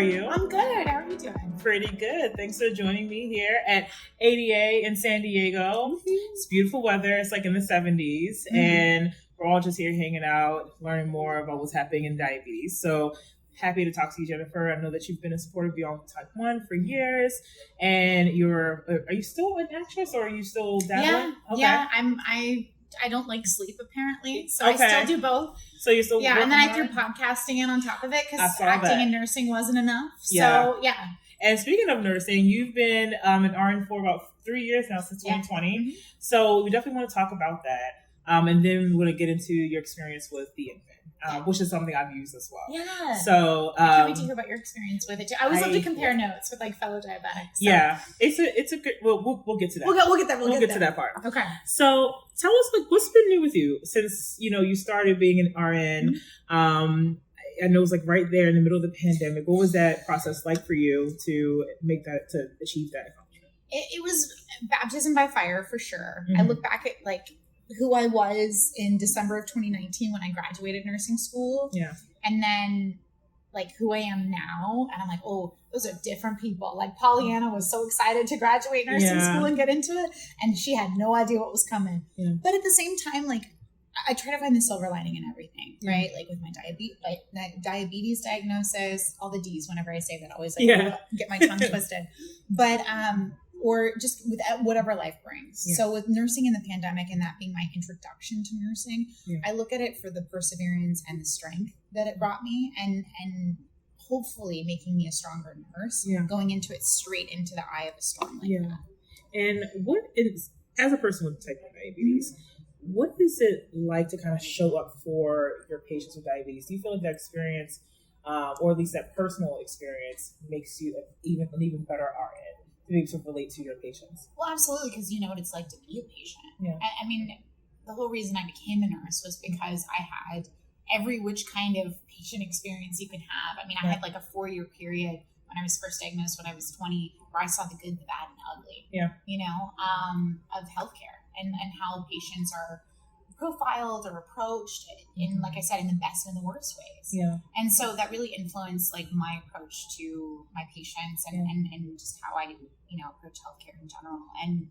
you? I'm good. How are you doing? Pretty good. Thanks for joining me here at ADA in San Diego. It's beautiful weather. It's like in the 70s, and we're all just here hanging out, learning more about what's happening in diabetes. So happy to talk to you, Jennifer. I know that you've been a supporter Beyond Type 1 for years, and are you still an actress or are you still dabbling? Yeah. I don't like sleep apparently, so I still do both. So you're still and then I threw podcasting in on top of it because acting and nursing wasn't enough. Yeah. So yeah. And speaking of nursing, you've been an RN for about 3 years now, since 2020. Mm-hmm. So we definitely want to talk about that. And then we're going to get into your experience with the InPen, which is something I've used as well. Yeah. So I can't wait to hear about your experience with it too. I always love to compare notes with like fellow diabetics. So. Yeah, it's a good. We'll get to that. We'll get to that part. Okay. So tell us, like, what's been new with you since you started being an RN. Mm-hmm. I know it was like right there in the middle of the pandemic. What was that process like for you to achieve that accomplishment? It was baptism by fire for sure. I look back at like who I was in December of 2019 when I graduated nursing school. Yeah. And then like who I am now. And I'm like, oh, those are different people. Like Pollyanna was so excited to graduate nursing school and get into it. And she had no idea what was coming. Yeah. But at the same time, like I try to find the silver lining in everything, right? Like with my diabetes diagnosis, all the D's whenever I say that, I always get my tongue twisted. But, or just with whatever life brings. Yeah. So with nursing in the pandemic and that being my introduction to nursing, I look at it for the perseverance and the strength that it brought me and hopefully making me a stronger nurse going into it straight into the eye of a storm like that. And as a person with type 1 diabetes, what is it like to kind of show up for your patients with diabetes? Do you feel like that experience, or at least that personal experience, makes you an even better RN? To be able to relate to your patients? Well, absolutely, because you know what it's like to be a patient. Yeah. I mean, the whole reason I became a nurse was because I had every which kind of patient experience you could have. I mean, I had like a 4-year period when I was first diagnosed when I was 20, where I saw the good, the bad, and the ugly. Yeah. Of healthcare and how patients are profiled or approached in, like I said, in the best and the worst ways. Yeah. And so that really influenced like my approach to my patients and just how I, approach healthcare in general. And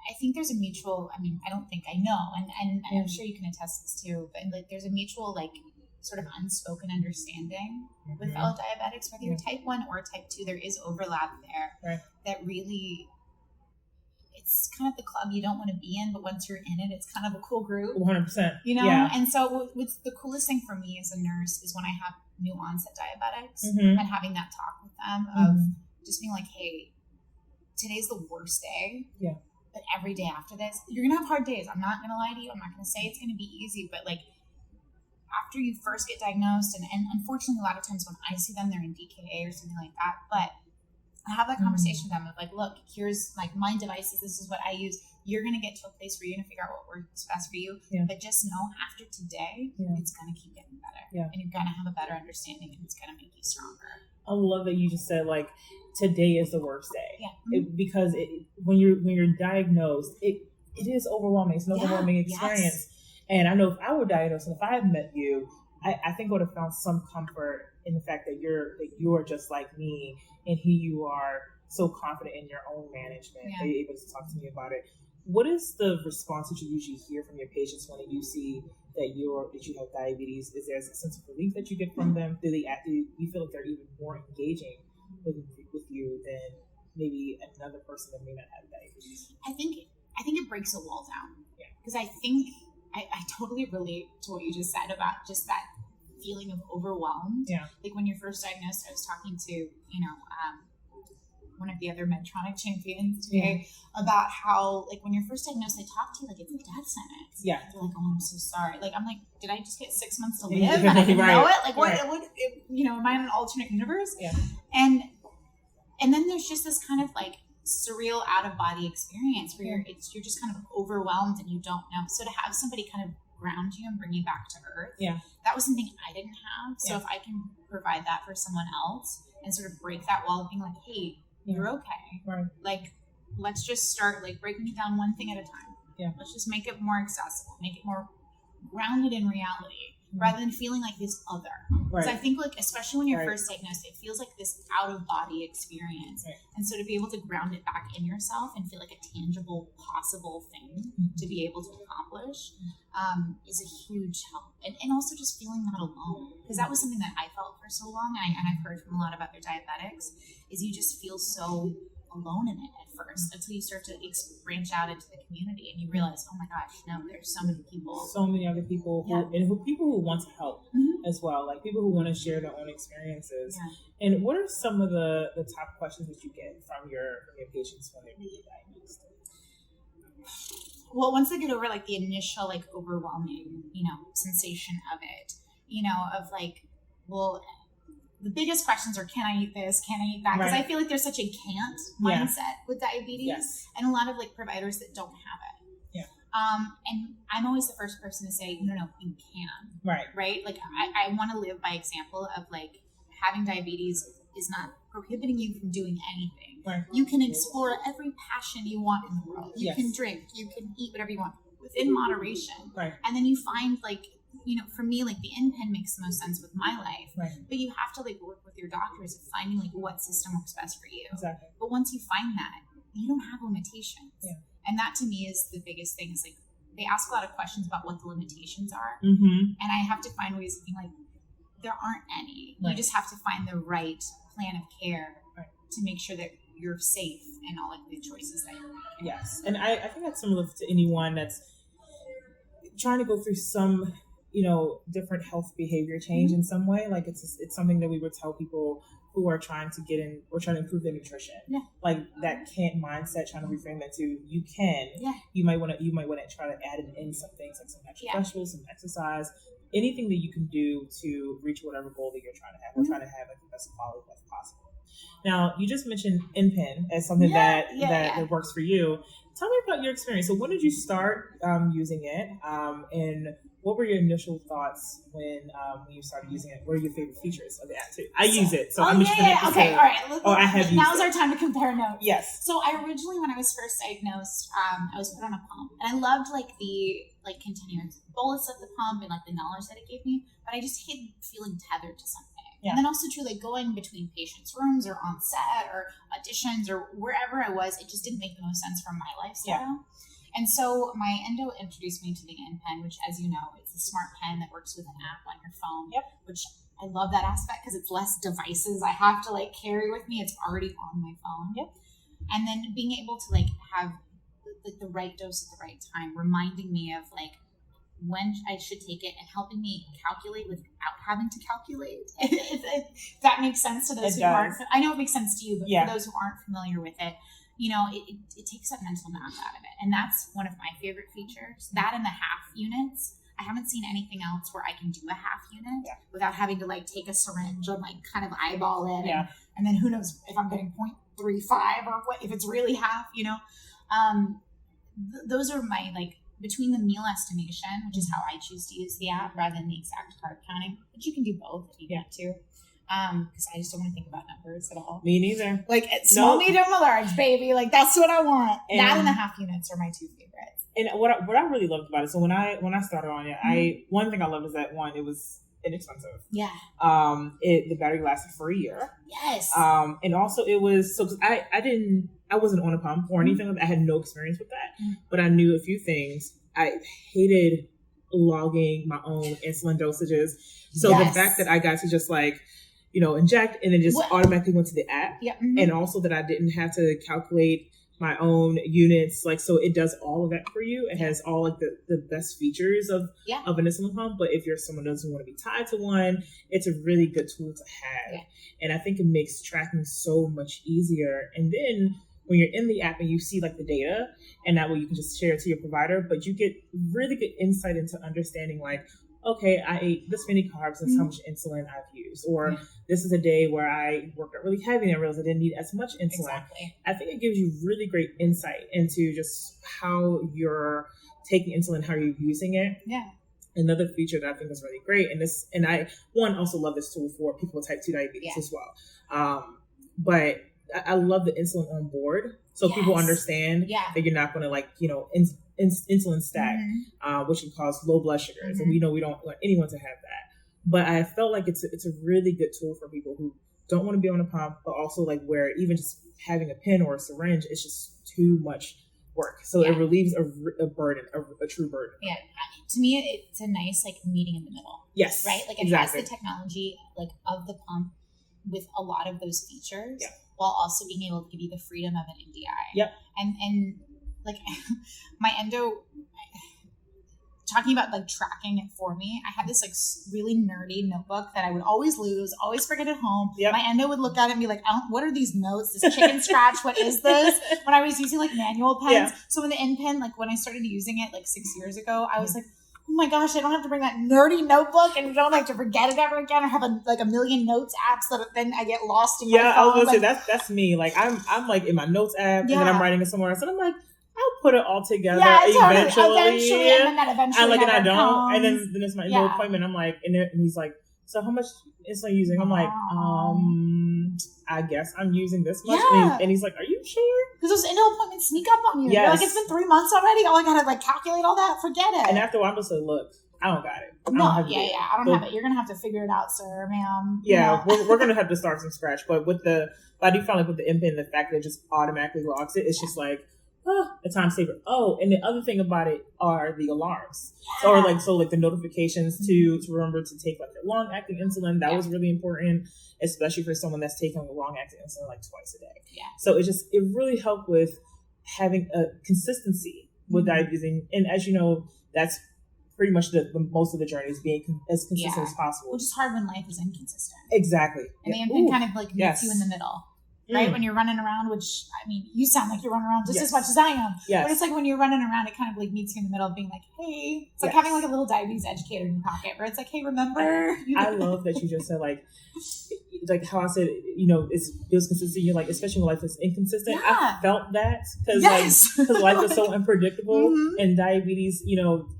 I think there's a mutual, I don't think I know, and I'm sure you can attest this too, but like there's a mutual like sort of unspoken understanding with fellow diabetics, whether you're type 1 or type 2, there is overlap there that really, it's kind of the club you don't want to be in, but once you're in it, it's kind of a cool group. 100%. And so what's the coolest thing for me as a nurse is when I have new onset diabetics and having that talk with them of just being like, hey, today's the worst day. Yeah. But every day after this, you're going to have hard days. I'm not going to lie to you. I'm not going to say it's going to be easy, but like after you first get diagnosed, and unfortunately a lot of times when I see them, they're in DKA or something like that, but I have that conversation with them of like, look, here's like my devices. This is what I use. You're going to get to a place where you're going to figure out what works best for you. Yeah. But just know after today, it's going to keep getting better. Yeah. And you're going to have a better understanding and it's going to make you stronger. I love that you just said like, today is the worst day. Yeah. Because when you're diagnosed, it is overwhelming. It's an overwhelming experience. Yes. And I know if I were diagnosed and if I had met you, I think I would have found some comfort in the fact that you're just like me and here you are so confident in your own management that you're able to talk to me about it. What is the response that you usually hear from your patients when you see that you have diabetes? Is there a sense of relief that you get from them? Do you feel like they're even more engaging with you than maybe another person that may not have diabetes? I think it breaks a wall down. Yeah. Because I think I totally relate to what you just said about just that feeling of overwhelmed. Yeah. Like when you're first diagnosed, I was talking to, one of the other Medtronic champions today about how, like, when you're first diagnosed, they talk to you like it's a death sentence. Yeah. They're like, oh, I'm so sorry. Like, I'm like, did I just get 6 months to live and I didn't know it? Like, what, am I in an alternate universe? Yeah. And then there's just this kind of like surreal out of body experience where you're just kind of overwhelmed and you don't know. So to have somebody kind of ground you and bring you back to earth, that was something I didn't have. So if I can provide that for someone else and sort of break that wall of being like, hey, you're okay. Right. Like, let's just start like breaking it down one thing at a time. Yeah. Let's just make it more accessible, make it more grounded in reality. rather than feeling like this other. Because I think like, especially when you're first diagnosed, it feels like this out of body experience. And so to be able to ground it back in yourself and feel like a tangible, possible thing to be able to accomplish is a huge help. And also just feeling not alone. Because that was something that I felt for so long, and I've heard from a lot of other diabetics, is you just feel so alone in it at first until you start to branch out into the community and you realize, oh my gosh, no, there's so many other people people who want to help as well, like people who want to share their own experiences. And what are some of the top questions that you get from your patients when they're newly diagnosed? Well, once they get over like the initial like overwhelming sensation of it, of like, well, the biggest questions are, can I eat this? Can I eat that? Because I feel like there's such a can't mindset with diabetes, and a lot of like providers that don't have it. And I'm always the first person to say, no, you can. Right? Like I want to live by example of like having diabetes is not prohibiting you from doing anything. You can explore every passion you want in the world. You can drink, you can eat whatever you want within moderation. And then you find like, for me, like the InPen makes the most sense with my life, but you have to like work with your doctors of finding like what system works best for you. But once you find that, you don't have limitations. And that to me is the biggest thing, is like they ask a lot of questions about what the limitations are. And I have to find ways of being like, there aren't any. You just have to find the right plan of care to make sure that you're safe in all of the choices that you're making. Yes. And I think that's similar to anyone that's trying to go through some different health behavior change in some way. Like it's something that we would tell people who are trying to get in or trying to improve their nutrition. Like that can't mindset, trying to reframe that to you can. You might want to try to add in some things like some extra vegetables, some exercise, anything that you can do to reach whatever goal that you're trying to have. We're trying to have like the best quality life possible. Now, you just mentioned InPen as something that works for you. Tell me about your experience. So when did you start using it? And what were your initial thoughts when you started using it? What are your favorite features of the app too? I use it, so I'm interested. Okay, all right. I have used Now's our time to compare notes. Yes. So I originally, when I was first diagnosed, I was put on a pump, and I loved like the continuous bolus of the pump and like the knowledge that it gave me, but I just hated feeling tethered to something. And then also too, like going between patients' rooms or on set or auditions or wherever I was, it just didn't make the most sense for my lifestyle. And so my endo introduced me to the InPen, which, as you know, it's a smart pen that works with an app on your phone, which I love that aspect because it's less devices I have to like carry with me. It's already on my phone. And then being able to like have like the right dose at the right time, reminding me of like when I should take it and helping me calculate without having to calculate. If that makes sense to those who aren't. I know it makes sense to you, but for those who aren't familiar with it, it takes that mental math out of it. And that's one of my favorite features. That and the half units. I haven't seen anything else where I can do a half unit without having to like take a syringe and like kind of eyeball it. And then who knows if I'm getting 0.35 or what, if it's really half, those are my like, between the meal estimation, which is how I choose to use the app rather than the exact carb counting, but you can do both if you want to. Because I just don't want to think about numbers at all. Me neither. Like small, medium, or large, baby. Like that's what I want. That and the half units are my two favorites. And what I really loved about it, so when I started on it, one thing I loved is that it was inexpensive. The battery lasted for a year. And also it was because I wasn't on a pump or anything. I had no experience with that, but I knew a few things. I hated logging my own insulin dosages. So the fact that I got to just like, inject and then just automatically went to the app. And also that I didn't have to calculate my own units. Like, so it does all of that for you. It has all like the best features of an insulin pump. But if you're someone who doesn't want to be tied to one, it's a really good tool to have. And I think it makes tracking so much easier. And then when you're in the app and you see like the data, and that way you can just share it to your provider, but you get really good insight into understanding like, okay, I ate this many carbs and how much insulin I've used, or this is a day where I worked out really heavy and I realized I didn't need as much insulin. I think it gives you really great insight into just how you're taking insulin, how you're using it. Another feature that I think is really great, and I also love this tool for people with type 2 diabetes as well. But I love the insulin on board. So people understand that you're not going to insulin stack, which can cause low blood sugars. And we know we don't want anyone to have that. But I felt like it's a really good tool for people who don't want to be on a pump, but also like where even just having a pen or a syringe is just too much work. So it relieves a burden, a true burden. Yeah. To me, it's a nice like meeting in the middle. Yes. Right? Like it has the technology like of the pump with a lot of those features while also being able to give you the freedom of an MDI. Yep. And like my endo, talking about like tracking it for me, I had this like really nerdy notebook that I would always lose, always forget at home. Yep. My endo would look at it and be like, what are these notes? This chicken scratch, what is this? When I was using like manual pens. Yeah. So when the InPen, like when I started using it like 6 years ago, I was like, oh my gosh, I don't have to bring that nerdy notebook and don't have to forget it ever again or have a million notes apps that then I get lost in my phone. I was gonna say that's me. Like I'm like in my notes app and then I'm writing it somewhere else and I'm like, I'll put it all together eventually. And then that eventually and I don't. Comes. And then it's my no appointment. I'm like, and he's like, so how much insulin are you using? I'm like, I guess I'm using this much. Yeah. And he's like, are you sure? Because those endo appointments sneak up on you. Yes. You're like, it's been 3 months already. Oh, I gotta like calculate all that. Forget it. And after a while, I'm just like, look, I don't got it. I don't have it. You're gonna have to figure it out, sir, ma'am. Yeah, we're gonna have to start from scratch. But I do find like with the InPen, the fact that it just automatically logs it, it's just like, a time saver. Oh, and the other thing about it are the alarms. Yeah. So the notifications to remember to take like your long acting insulin. That was really important, especially for someone that's taking a long acting insulin like twice a day. Yeah. So it really helped with having a consistency with diabetes. And as you know, that's pretty much the most of the journey is being as consistent as possible. Which is hard when life is inconsistent. Exactly. And the InPen kind of like meets you in the middle. Right? When you're running around, which, I mean, you sound like you're running around just as much as I am. Yes. But it's like when you're running around, it kind of like meets you in the middle of being like, hey, it's like having like a little diabetes educator in your pocket where it's like, hey, remember? I love that you just said like how I said, it was consistent. You're like, especially when life is inconsistent. Yeah. I felt that because life is so unpredictable and diabetes,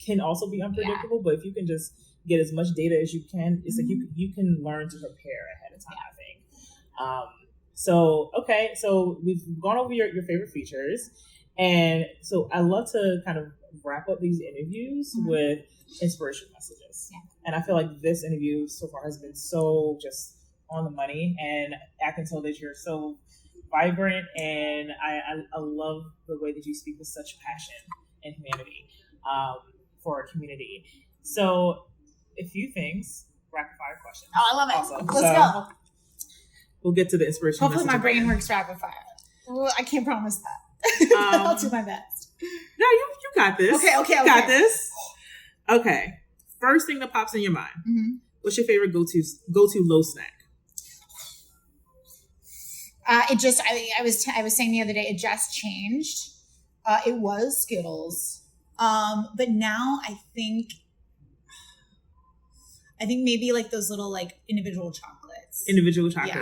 can also be unpredictable. But if you can just get as much data as you can, it's like you can learn to prepare ahead of time, I think. So we've gone over your favorite features. And so I love to kind of wrap up these interviews with inspirational messages. Yeah. And I feel like this interview so far has been so just on the money. And I can tell that you're so vibrant. And I love the way that you speak with such passion and humanity for our community. So a few things, rapid fire questions. Oh, I love it. Awesome. Let's go. We'll get to the inspiration. Hopefully my brain works rapid fire. Well, I can't promise that. I'll do my best. No, you got this. Okay. You got this. Okay. First thing that pops in your mind. Mm-hmm. What's your favorite go-to low snack? I was saying the other day, it just changed. It was Skittles. But now I think maybe like those little like individual chocolates.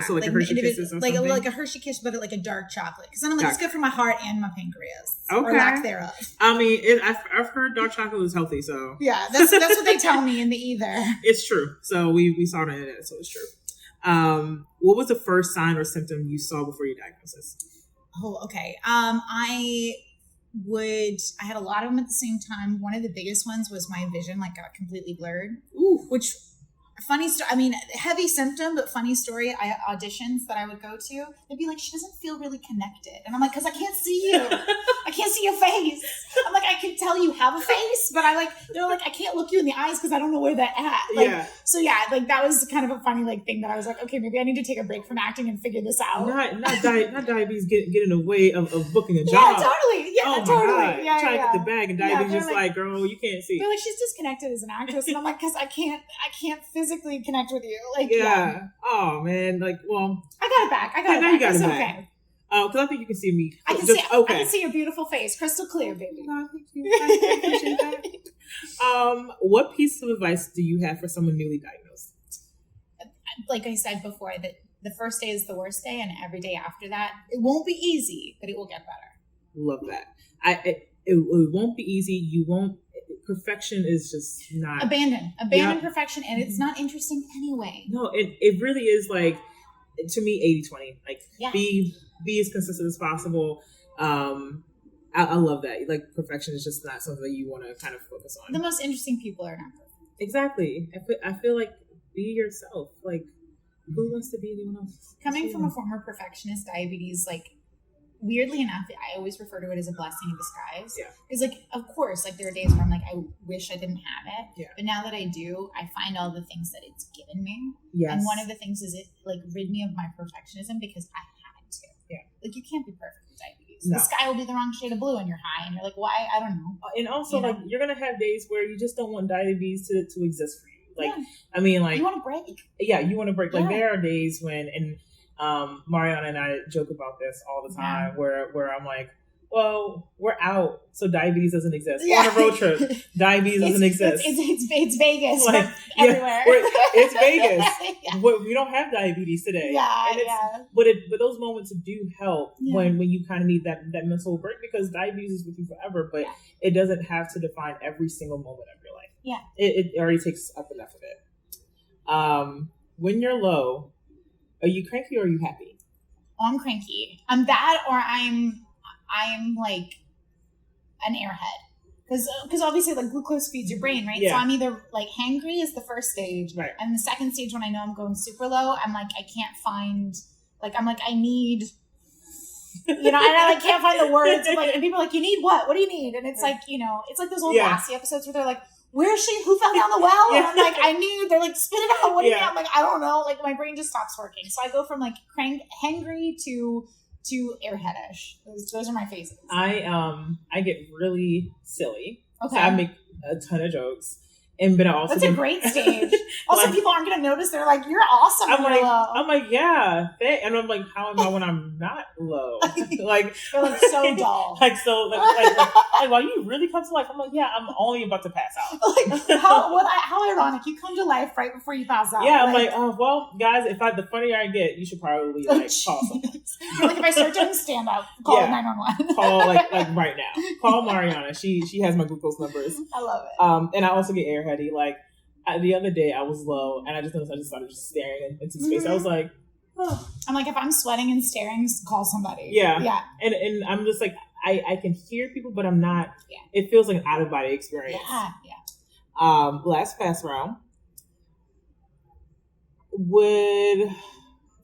So like a Hershey Kisses or something? Like a Hershey Kiss, but like a dark chocolate. Because then I'm like, it's good for my heart and my pancreas. Okay. Or lack thereof. I mean, I've heard dark chocolate is healthy, so. Yeah, that's what they tell me in the ether. It's true. So we saw it on the internet, so it's true. What was the first sign or symptom you saw before your diagnosis? Oh, okay. I had a lot of them at the same time. One of the biggest ones was my vision like got completely blurred. Ooh. Which, funny story, I mean, heavy symptom, but funny story, auditions that I would go to, they'd be like, she doesn't feel really connected. And I'm like, because I can't see you. I can't see your face. I'm like, I can tell you have a face, but they're like, I can't look you in the eyes because I don't know where they're at. So yeah, like that was kind of a funny like thing that I was like, okay, maybe I need to take a break from acting and figure this out. Not diabetes get in the way of booking a job. Yeah, totally. Yeah, totally. Yeah, trying to get the bag and diabetes just like, girl, you can't see. They're like, she's disconnected as an actress. And I'm like, because I can't physically connect with you. Like, Oh man. Like, well, I got it back. You got it back. Okay. Because I think you can see me. I can see your beautiful face, crystal clear, baby. No, thank you. I appreciate that. What piece of advice do you have for someone newly diagnosed? Like I said before, that the first day is the worst day, and every day after that, it won't be easy, but it will get better. Love that. It won't be easy. You won't. Perfection is just not. Abandon perfection, and it's not interesting anyway. No, it really is like, to me, 80-20. Like, be as consistent as possible. I love that. Like, perfection is just not something that you want to kind of focus on. The most interesting people are not perfect. Exactly. I feel like be yourself. Like, who wants to be anyone else? Coming from a former perfectionist, diabetes, like, weirdly enough, I always refer to it as a blessing in disguise. Yeah. Because, like, of course, like, there are days where I'm like, I wish I didn't have it. Yeah. But now that I do, I find all the things that it's given me. Yes. And one of the things is it, like, rid me of my perfectionism because I had to. Yeah. Like, you can't be perfect with diabetes. No. The sky will be the wrong shade of blue and you're high. And you're like, why? I don't know. And also, you know? like, you're going to have days where you just don't want diabetes to exist for you. Like, yeah. I mean, like, you want to break. Yeah, you want to break. Like, yeah. there are days when, and Mariana and I joke about this all the time, where I'm like, well, we're out, so diabetes doesn't exist. Yeah. We're on a road trip, diabetes doesn't exist. It's Vegas, like, everywhere. It's Vegas. Yeah. We don't have diabetes today. Yeah, and yeah. But those moments do help when you kind of need that mental break, because diabetes is with you forever, but it doesn't have to define every single moment of your life. Yeah. It already takes up enough of it. When you're low, are you cranky or are you happy? Oh, I'm cranky. I'm that, or I'm like an airhead. Because obviously, like, glucose feeds your brain, right? Yeah. So I'm either like hangry is the first stage, right? And the second stage, when I know I'm going super low, I'm like, I can't find, like, I'm like, I need, and I like can't find the words. And, like, and people are like, you need what? What do you need? And it's like, it's like those old Lassie episodes where they're like, where is she? Who fell down the well? And I'm like, they're like, spit it out. What do you mean? I'm like, I don't know. Like, my brain just stops working. So I go from like hangry to airheadish. Those are my phases. I get really silly. Okay. So I make a ton of jokes. But I also that's a great stage. Also, like, people aren't going to notice. They're like, "You're awesome." I'm like, yeah, and I'm like, how am I when I'm not low? Like, you're like so dull. Like, so, like, while you really come to life, I'm like, yeah, I'm only about to pass out. Like, how ironic! You come to life right before you pass out. Yeah, I'm like, oh well, guys, the funnier I get, you should probably like call someone. Like, if I start doing stand up, call 911. Call like right now. Call Mariana. She has my glucose numbers. I love it. And I also get airheady. Like, the other day I was low and I just noticed I just started staring into space. I was like, oh. I'm like, if I'm sweating and staring, call somebody. Yeah. And I'm just like, I can hear people, but I'm not. Yeah. It feels like an out of body experience. Yeah. Last pass round. Let's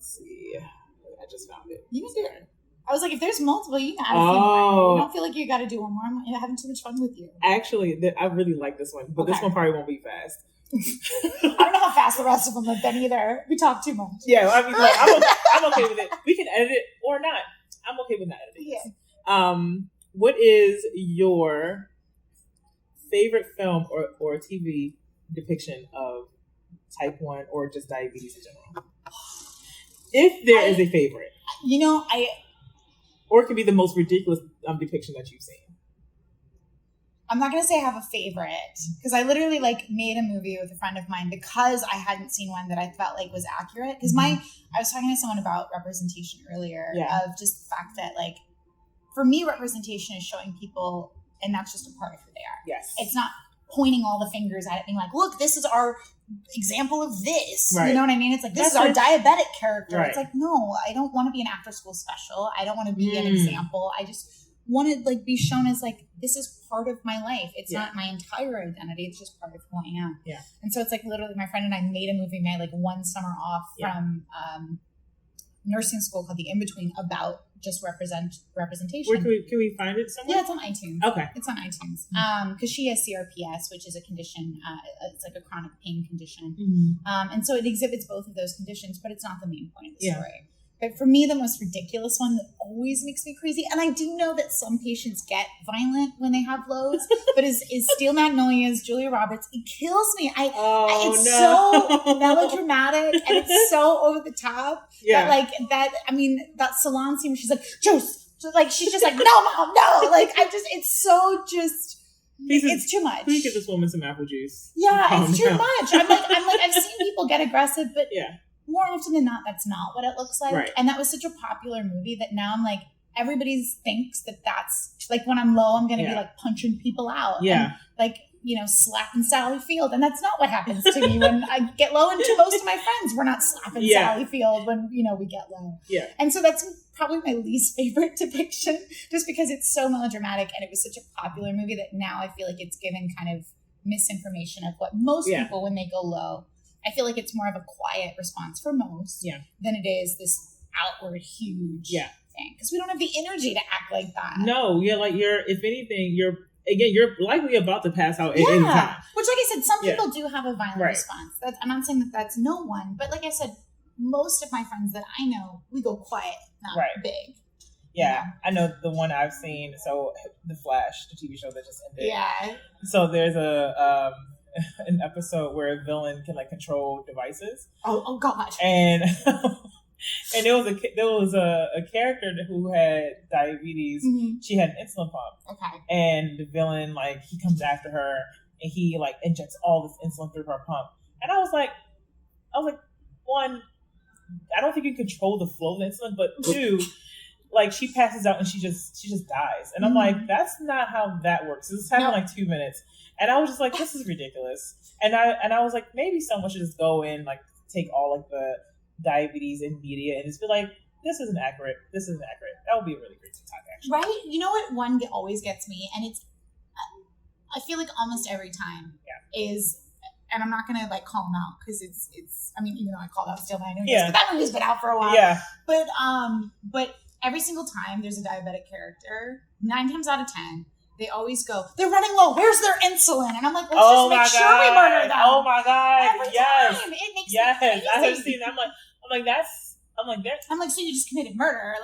see. I just found it. You can do it. I was like, if there's multiple, you can add a few more. You don't feel like you got to do one more. I'm having too much fun with you. Actually, I really like this one, but this one probably won't be fast. I don't know how fast the rest of them have been either. We talk too much. Yeah, I mean, like, I'm okay with it. We can edit it or not. I'm okay with not editing. Yeah. What is your favorite film or TV depiction of type 1 or just diabetes in general? If there is a favorite. Or it could be the most ridiculous depiction that you've seen. I'm not going to say I have a favorite, because I literally made a movie with a friend of mine because I hadn't seen one that I felt like was accurate. Because I was talking to someone about representation earlier, of just the fact that, for me, representation is showing people, and that's just a part of who they are. Yes. It's not pointing all the fingers at it being like, look, this is our example of this. Right. You know what I mean? It's like, this is our diabetic character. Right. It's like, no, I don't want to be an after school special. I don't want to be an example. I just want to be shown as this is part of my life. It's not my entire identity. It's just part of who I am. Yeah. And so it's literally my friend and I made a movie. We had one summer off from nursing school called The In-Between about just representation. Where can we find it somewhere? Yeah, it's on iTunes. Okay. It's on iTunes. Because she has CRPS, which is a condition, it's like a chronic pain condition. Mm-hmm. And so it exhibits both of those conditions, but it's not the main point of the story. But for me, the most ridiculous one that always makes me crazy, and I do know that some patients get violent when they have lows, but is Steel Magnolias, Julia Roberts. It kills me. It's so melodramatic and it's so over the top. Yeah. That salon scene where she's like, Juice. She's just like, no, Mom, no. It's so just... It's too much. Please give this woman some apple juice. Yeah, it's too much. I'm like, I've seen people get aggressive, but more often than not, that's not what it looks like. Right. And that was such a popular movie that now I'm like, everybody thinks that that's when I'm low, I'm going to be punching people out. Yeah. And slapping Sally Field. And that's not what happens to me when I get low. And to most of my friends, we're not slapping Sally Field when, we get low. Yeah. And so that's probably my least favorite depiction, just because it's so melodramatic and it was such a popular movie that now I feel like it's given kind of misinformation of what most people, when they go low, I feel like it's more of a quiet response for most than it is this outward huge thing. Because we don't have the energy to act like that. No, if anything, you're likely about to pass out at any time. Which, like I said, some people do have a violent response. I'm not saying that that's no one, but like I said, most of my friends that I know, we go quiet, not big. Yeah, I know the one I've seen. So, The Flash, the TV show that just ended. Yeah. So there's an episode where a villain can control devices. Oh God. And and there was a character who had diabetes. Mm-hmm. She had an insulin pump. Okay. And the villain he comes after her and he injects all this insulin through her pump. And I was like, one, I don't think you control the flow of the insulin, but two, she passes out and she just dies. And I'm like, that's not how that works. This happened 2 minutes. And I was just like, this is ridiculous. And I was like, maybe someone should just go in, take all the diabetes in media and just be like, this isn't accurate. That would be a really great TikTok, actually. Right? You know what one always gets me? And it's, I feel like almost every time is, and I'm not going to call them out because it's, even though I called out Still 9 Movies, but that movie's been out for a while. Yeah. But every single time there's a diabetic character, 9 times out of 10, they always go, they're running low. Where's their insulin? And I'm like, let's just make sure we murder them. Oh my God. Every time. It makes me crazy. I have seen that. I'm like, so you just committed murder.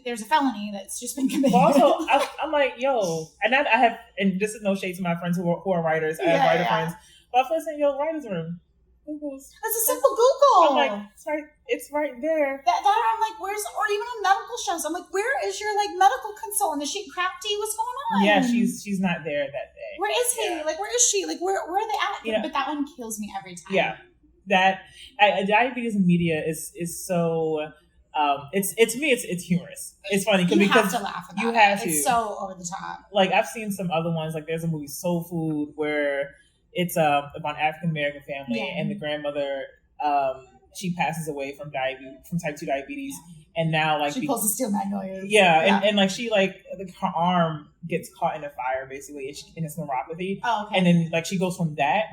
There's a felony that's just been committed. Also, I'm like, yo, and I have, and this is no shade to my friends who are writers. I have writer friends. But I'm saying, writer's room. Google's. That's a simple Google. I'm like, it's right there. That I'm like, or even on medical shows, I'm like, where is your medical consultant? Is she crap tea? What's going on? Yeah, she's not there that day. Where is he? Where is she? Where are they at? But that one kills me every time. Yeah. That diabetes in media is so it's to me it's humorous. It's funny because you have to laugh about you have it. to. It's so over the top. I've seen some other ones. There's a movie Soul Food where it's about an African American family and the grandmother she passes away from type 2 diabetes and now she pulls the Steel Magnolias. And she her arm gets caught in a fire basically and it's neuropathy. Oh, okay. And then she goes from that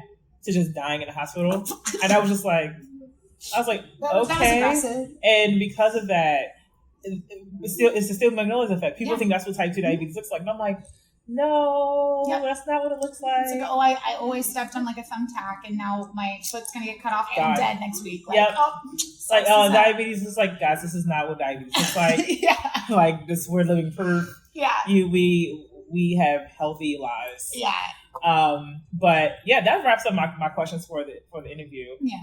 to just dying in the hospital. And I was just like, okay. That was aggressive. And because of that, it's the Steel Magnolias effect. People think that's what type 2 diabetes looks like. And I'm like, no, that's not what it looks like. It's I always stepped on a thumbtack and now my foot's going to get cut off and I'm dead next week. Diabetes is guys, this is not what diabetes looks like. We're living proof. Yeah. We have healthy lives. Yeah. But that wraps up my questions for the interview. Yeah.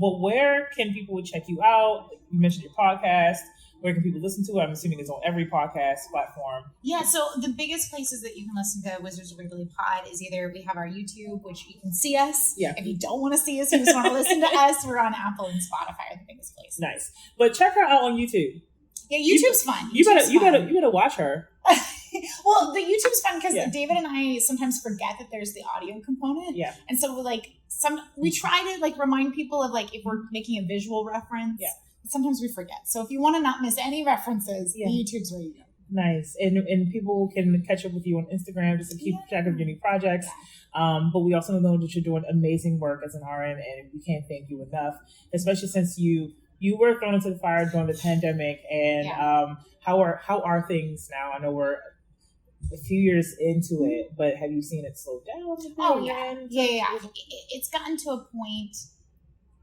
Well, where can people check you out? You mentioned your podcast. Where can people listen to it? I'm assuming it's on every podcast platform. Yeah, so the biggest places that you can listen to Wizards of Wiggly Pod is either we have our YouTube, which you can see us. Yeah. If you don't want to see us, you just want to listen to us, we're on Apple and Spotify are the biggest places. Nice. But check her out on YouTube. Yeah, YouTube's fun. You better watch her. Well, the YouTube's fun because David and I sometimes forget that there's the audio component. Yeah. And so we try to remind people of if we're making a visual reference. Yeah. Sometimes we forget. So if you want to not miss any references, the YouTube's where you go. Nice. And people can catch up with you on Instagram just to keep track of your new projects. Yeah. But we also know that you're doing amazing work as an RN and we can't thank you enough, especially since you were thrown into the fire during the pandemic. And how are things now? I know we're a few years into it, but have you seen it slow down? Yeah. It's gotten to a point.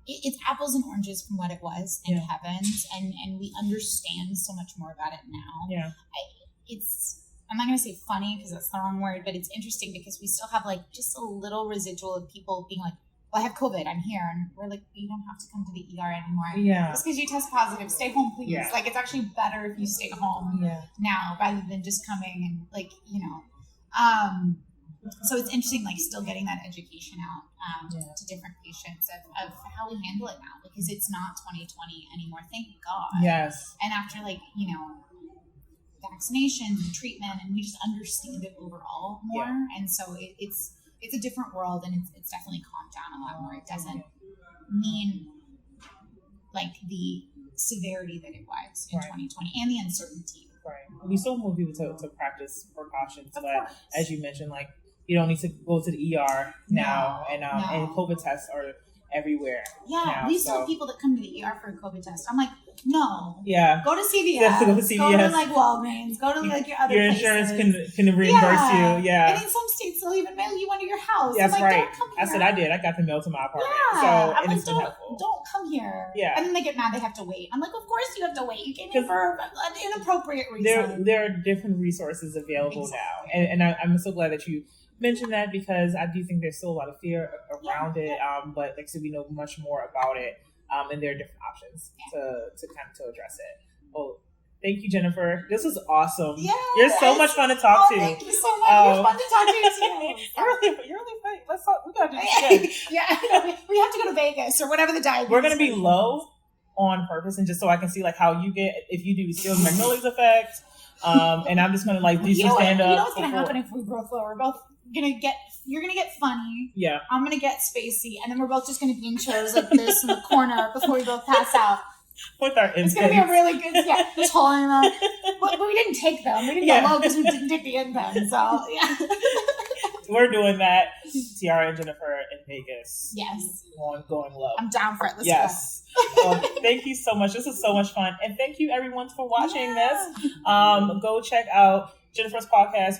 It's apples and oranges from what it was in Heavens, and we understand so much more about it now. Yeah, I'm not going to say funny because that's the wrong word, but it's interesting because we still have just a little residual of people being like, well, I have COVID, I'm here, and we're like, you don't have to come to the ER anymore. Yeah, just because you test positive, stay home, please. Yeah. It's actually better if you stay home now rather than just coming and so it's interesting, still getting that education out to different patients of how we handle it now, because it's not 2020 anymore. Thank God. Yes. And after vaccinations and treatment, and we just understand it overall more. Yeah. And so it's it's a different world, and it's definitely calmed down a lot more. It doesn't mean like the severity that it was in 2020 and the uncertainty. Right. We still want people to practice precautions, Of but course. as you mentioned, like you don't need to go to the ER now, and COVID tests are everywhere. Yeah, now, we still have people that come to the ER for a COVID test. I'm like, no. Yeah. Go to CVS. Go to CVS. Go to like Walgreens. Go to like your other places. Your insurance can reimburse you. Yeah. And in some states, they'll even mail you one to your house. That's like, right. Don't come here. I said I did. I got the mail to my apartment. Yeah. So I'm like, it's been helpful. Don't come here. Yeah. And then they get mad. They have to wait. I'm like, of course you have to wait. You came here for an inappropriate reason. There are different resources available now, and I'm so glad that you mentioned that, because I do think there's still a lot of fear around it. But like I said, we know much more about it, and there are different options to address it. Oh, thank you, Jennifer. This was awesome. Yeah, you're so much fun to talk to. Thank you so much. You're fun to talk to too. You're really fun. Let's talk. We gotta do this again. Yeah, we have to go to Vegas or whatever the diet. We're gonna be low on purpose, and just so I can see like how you get, if you do the Steel Magnolias effect. And I'm just gonna like do some stand up. You know what's gonna happen if we grow low? We're both you're gonna get funny. Yeah. I'm gonna get spacey, and then we're both just gonna be in chairs like this in the corner before we both pass out. With our It's gonna be a really good time. But we didn't take them. We didn't go low because we didn't take the InPen. So yeah. We're doing that. Tiara and Jennifer in Vegas. Yes. Going low. I'm down for it. Let's go. Well, thank you so much. This is so much fun. And thank you everyone for watching this. Go check out Jennifer's podcast,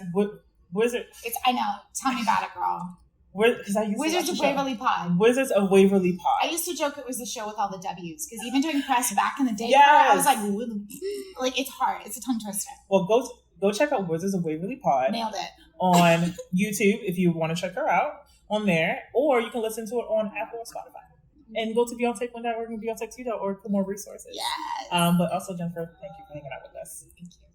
Wizard. I know. Tell me about it, girl. Wizards of Waverly Pod. Wizards of Waverly Pod. I used to joke it was the show with all the W's, because even doing press back in the day, yes. I was like, it's hard. It's a tongue twister. Well, go check out Wizards of Waverly Pod. Nailed it. On YouTube, if you want to check her out on there, or you can listen to it on Apple or Spotify. And go to BeyondTake1.org and BeyondTake2.org for more resources. Yes. But also, Jennifer, thank you for hanging out with us. Thank you.